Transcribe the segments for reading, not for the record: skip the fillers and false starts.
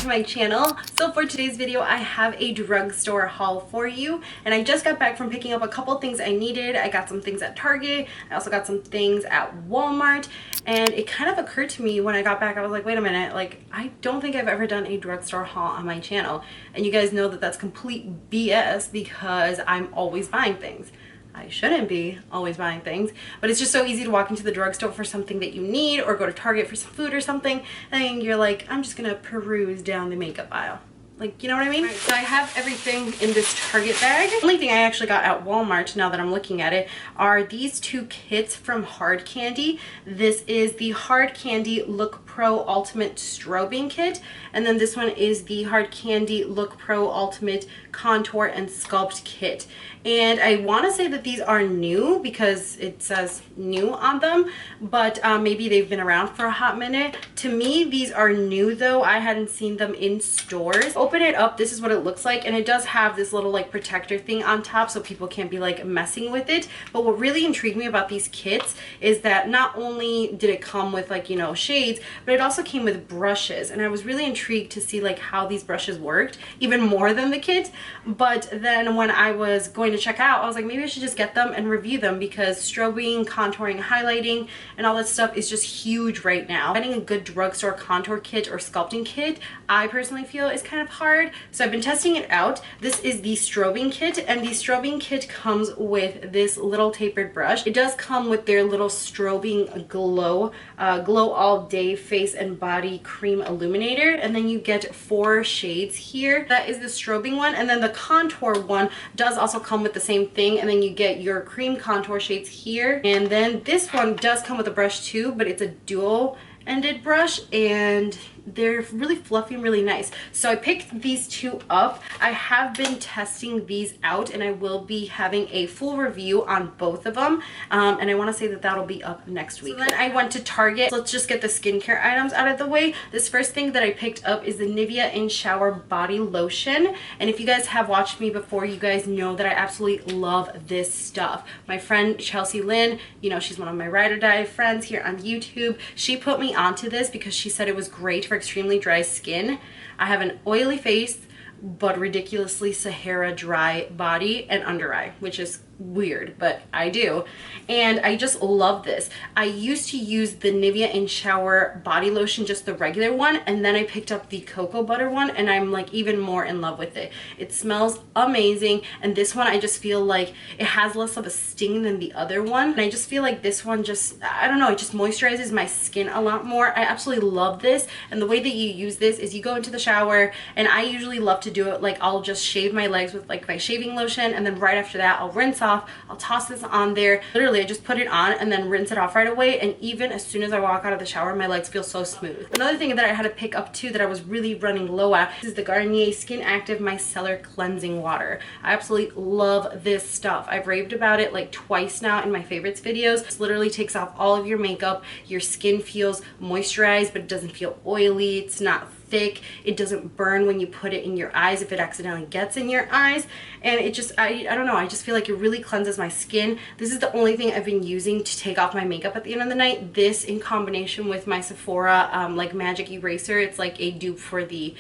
to my channel. So for today's video, I have a drugstore haul for you, and I just got back from picking up a couple things I needed. I got some things at Target. I also got some things at Walmart, and it kind of occurred to me when I got back, I was like, wait a minute, like I don't think I've ever done a drugstore haul on my channel. And you guys know that that's complete BS because I'm always buying things. I shouldn't be always buying things, but it's just so easy to walk into the drugstore for something that you need, or go to Target for some food or something, and you're like, I'm just gonna peruse down the makeup aisle. Like, you know what I mean? Right, so I have everything in this Target bag. The only thing I actually got at Walmart, now that I'm looking at it, are these two kits from Hard Candy. This is the Hard Candy Look Pro Ultimate Strobing Kit, and then this one is the Hard Candy Look Pro Ultimate Contour and Sculpt Kit. And I want to say that these are new because it says new on them, but maybe they've been around for a hot minute. To me, these are new though. I hadn't seen them in stores. Open it up, this is what it looks like, and it does have this little like protector thing on top so people can't be like messing with it. But what really intrigued me about these kits is that not only did it come with, like, you know, shades, but it also came with brushes, and I was really intrigued to see like how these brushes worked, even more than the kit. But then when I was going to check out, I was like, maybe I should just get them and review them, because strobing, contouring, highlighting, and all that stuff is just huge right now. Getting a good drugstore contour kit or sculpting kit, I personally feel is kind of hard. So I've been testing it out. This is the strobing kit, and the strobing kit comes with this little tapered brush. It does come with their little strobing glow all day face and body cream illuminator, and then you get 4 shades here. That is the strobing one, and then the contour one does also come with the same thing, and then you get your cream contour shades here. And then this one does come with a brush too, but it's a dual ended brush, and they're really fluffy and really nice. So I picked these two up. I have been testing these out, and I will be having a full review on both of them, and I want to say that that'll be up next week. So then I went to Target. Let's just get the skincare items out of the way. This first thing that I picked up is the Nivea In Shower Body Lotion, and if you guys have watched me before, you guys know that I absolutely love this stuff. My friend Chelsea Lynn, you know, she's one of my ride or die friends here on YouTube. She put me onto this because she said it was great for extremely dry skin. I have an oily face but ridiculously Sahara dry body and under eye, which is weird, but I do, and I just love this. I used to use the Nivea In Shower body lotion, just the regular one, and then I picked up the cocoa butter one, and I'm like even more in love with it. It smells amazing, and this one I just feel like it has less of a sting than the other one, and I just feel like this one just, I don't know, it just moisturizes my skin a lot more. I absolutely love this, and the way that you use this is you go into the shower, and I usually love to do it like I'll just shave my legs with like my shaving lotion, and then right after that I'll rinse off. I'll toss this on there. Literally, I just put it on and then rinse it off right away, and even as soon as I walk out of the shower, my legs feel so smooth. Another thing that I had to pick up too that I was really running low at is the Garnier Skin Active Micellar Cleansing Water. I absolutely love this stuff. I've raved about it like twice now in my favorites videos. This literally takes off all of your makeup. Your skin feels moisturized, but it doesn't feel oily. It's not thick. It doesn't burn when you put it in your eyes if it accidentally gets in your eyes, and it just, I don't know, I just feel like it really cleanses my skin. This is the only thing I've been using to take off my makeup at the end of the night. This in combination with my Sephora like magic eraser. It's like a dupe for the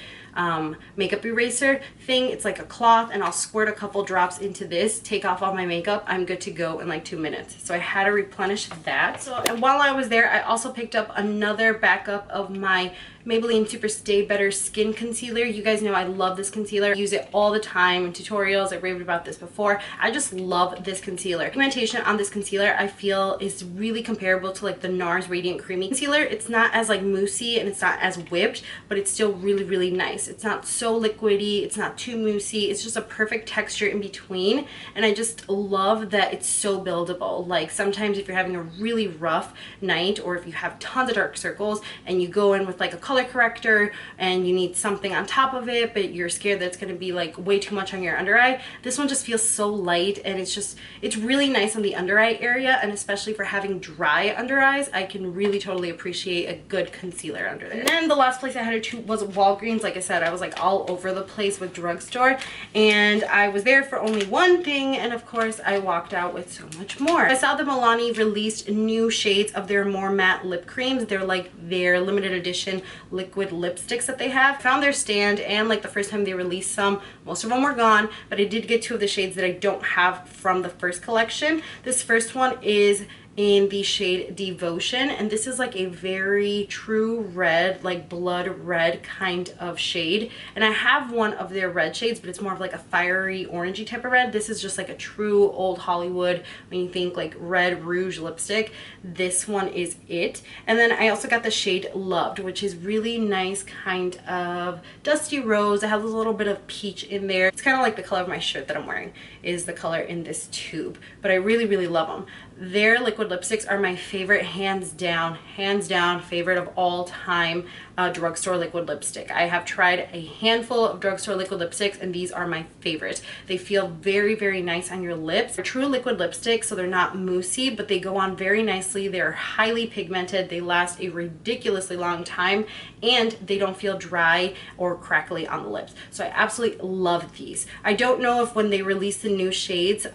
makeup eraser thing. It's like a cloth, and I'll squirt a couple drops into this, take off all my makeup. I'm good to go in like 2 minutes. So I had to replenish that. So, and while I was there, I also picked up another backup of my Maybelline Super Stay Better Skin Concealer. You guys know I love this concealer. I use it all the time in tutorials. I've raved about this before. I just love this concealer. Pigmentation on this concealer I feel is really comparable to like the NARS Radiant Creamy Concealer. It's not as like moussey and it's not as whipped, but it's still really, really nice. It's not so liquidy. It's not too moussey. It's just a perfect texture in between, and I just love that it's so buildable. Like sometimes if you're having a really rough night, or if you have tons of dark circles and you go in with like a color corrector and you need something on top of it, but you're scared that it's going to be like way too much on your under eye, this one just feels so light, and it's really nice on the under eye area, and especially for having dry under eyes, I can really totally appreciate a good concealer under there. And then the last place I had to was Walgreens. Like I said, said, I was like all over the place with Drugstore, and I was there for only one thing, and of course I walked out with so much more. I saw that Milani released new shades of their more matte lip creams. They're like their limited edition liquid lipsticks that they have. Found their stand, and like the first time they released some, most of them were gone, but I did get 2 of the shades that I don't have from the first collection. This first one is in the shade Devotion, and this is like a very true red, like blood red kind of shade, and I have one of their red shades, but it's more of like a fiery orangey type of red. This is just like a true old Hollywood, when you think like red rouge lipstick, this one is it. And then I also got the shade Loved, which is really nice kind of dusty rose. It has a little bit of peach in there. It's kind of like the color of my shirt that I'm wearing is the color in this tube, but I really love them. Their liquid lipsticks are my favorite, hands down favorite of all time Drugstore liquid lipstick. I have tried a handful of Drugstore liquid lipsticks, and these are my favorite. They feel very nice on your lips. They're true liquid lipsticks, so they're not moussey, but they go on very nicely. They're highly pigmented. They last a ridiculously long time, and they don't feel dry or crackly on the lips. So I absolutely love these. I don't know if when they release the new shades,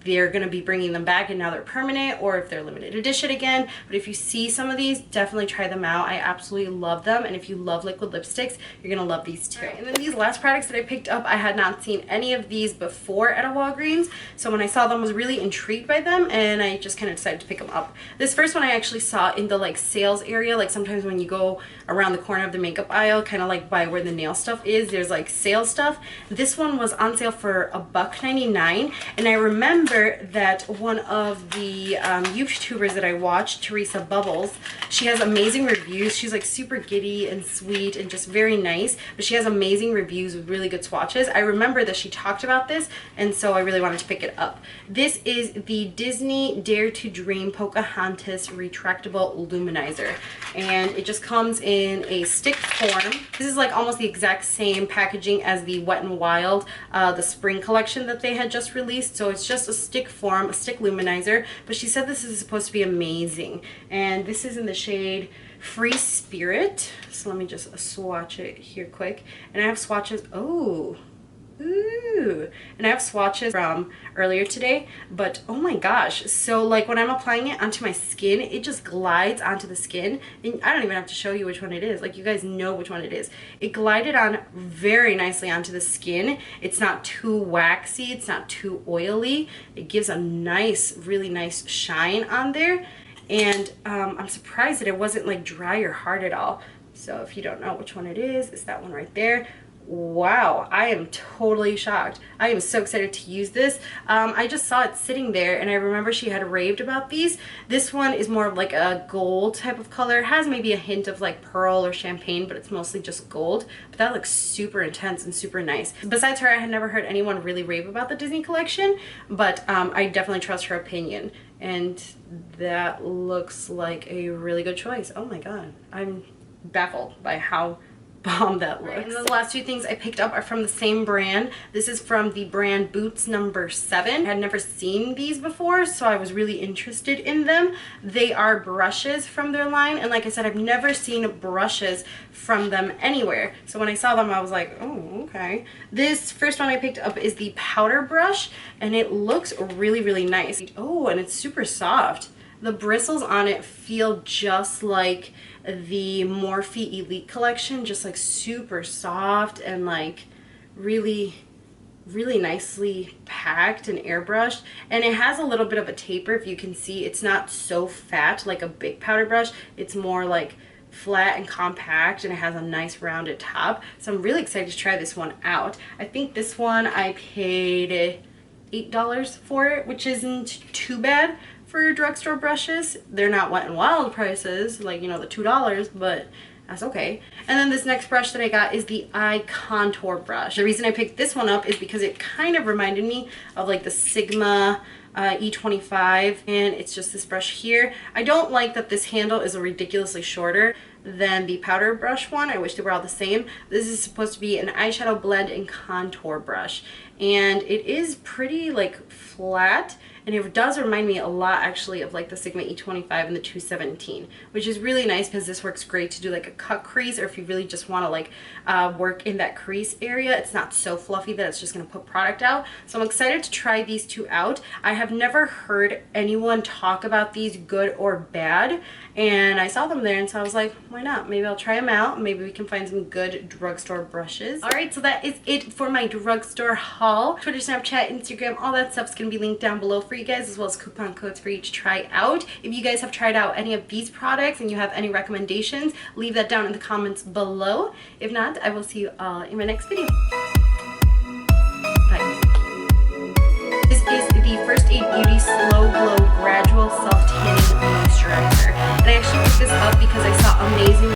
they're going to be bringing them back and now they're permanent, or if they're limited edition again. But if you see some of these, definitely try them out. I absolutely love them, and if you love liquid lipsticks, you're gonna love these too. Right, and then these last products that I picked up, I had not seen any of these before at a Walgreens, so when I saw them, I was really intrigued by them, and I just kind of decided to pick them up. This first one I actually saw in the like sales area, like sometimes when you go around the corner of the makeup aisle, kind of like by where the nail stuff is, there's like sale stuff. This one was on sale for $1.99, and I remember that one of the YouTubers that I watched, Teresa Bubbles, she has amazing reviews. She's like super giddy and sweet and just very nice, but she has amazing reviews with really good swatches. I remember that she talked about this, and so I really wanted to pick it up. This is the Disney Dare to Dream Pocahontas Retractable Luminizer, and it just comes in a stick form. This is like almost the exact same packaging as the Wet n Wild, the spring collection that they had just released, so it's just a stick form, a stick luminizer, but she said this is supposed to be amazing, and this is in the shade Free Spirit. So let me just swatch it here quick, and I have swatches. Oh, ooh, and I have swatches from earlier today, but oh my gosh, so like when I'm applying it onto my skin, it just glides onto the skin, and I don't even have to show you which one it is. Like, you guys know which one it is. It glided on very nicely onto the skin. It's not too waxy, it's not too oily. It gives a nice, really nice shine on there, and I'm surprised that it wasn't like dry or hard at all. So if you don't know which one it is, it's that one right there. Wow, I am totally shocked. I am so excited to use this. I just saw it sitting there, and I remember she had raved about these. This one is more of like a gold type of color. It has maybe a hint of like pearl or champagne, but it's mostly just gold. But that looks super intense and super nice. Besides her, I had never heard anyone really rave about the Disney collection, but I definitely trust her opinion. And that looks like a really good choice. Oh my god, I'm baffled by how bomb that looks. Right, and the last 2 things I picked up are from the same brand. This is from the brand Boots number 7. I had never seen these before, so I was really interested in them. They are brushes from their line, and like I said, I've never seen brushes from them anywhere. So when I saw them, I was like, oh, okay. This first one I picked up is the powder brush, and it looks really nice. Oh, and it's super soft. The bristles on it feel just like the Morphe Elite collection, just like super soft and like really nicely packed and airbrushed, and it has a little bit of a taper. If you can see, it's not so fat like a big powder brush. It's more like flat and compact, and it has a nice rounded top. So I'm really excited to try this one out. I think this one I paid $8 for it, which isn't too bad for drugstore brushes. They're not Wet n Wild prices, like, you know, the $2, but that's okay. And then this next brush that I got is the eye contour brush. The reason I picked this one up is because it kind of reminded me of like the Sigma E25, and it's just this brush here. I don't like that this handle is ridiculously shorter than the powder brush one. I wish they were all the same. This is supposed to be an eyeshadow blend and contour brush, and it is pretty like flat, and it does remind me a lot actually of like the Sigma E25 and the 217, which is really nice because this works great to do like a cut crease, or if you really just want to like work in that crease area. It's not so fluffy that it's just going to put product out. So I'm excited to try these two out. I have never heard anyone talk about these good or bad, and I saw them there, and so I was like, why not? Maybe I'll try them out. Maybe we can find some good drugstore brushes. All right, so that is it for my drugstore haul. Twitter, Snapchat, Instagram, all that stuff's gonna be linked down below for you guys, as well as coupon codes for you to try out. If you guys have tried out any of these products and you have any recommendations, leave that down in the comments below. If not, I will see you all in my next video. Bye. This is the First Aid Beauty Slow Glow Gradual Self Tanning Moisturizer, and I actually picked this up because I saw amazing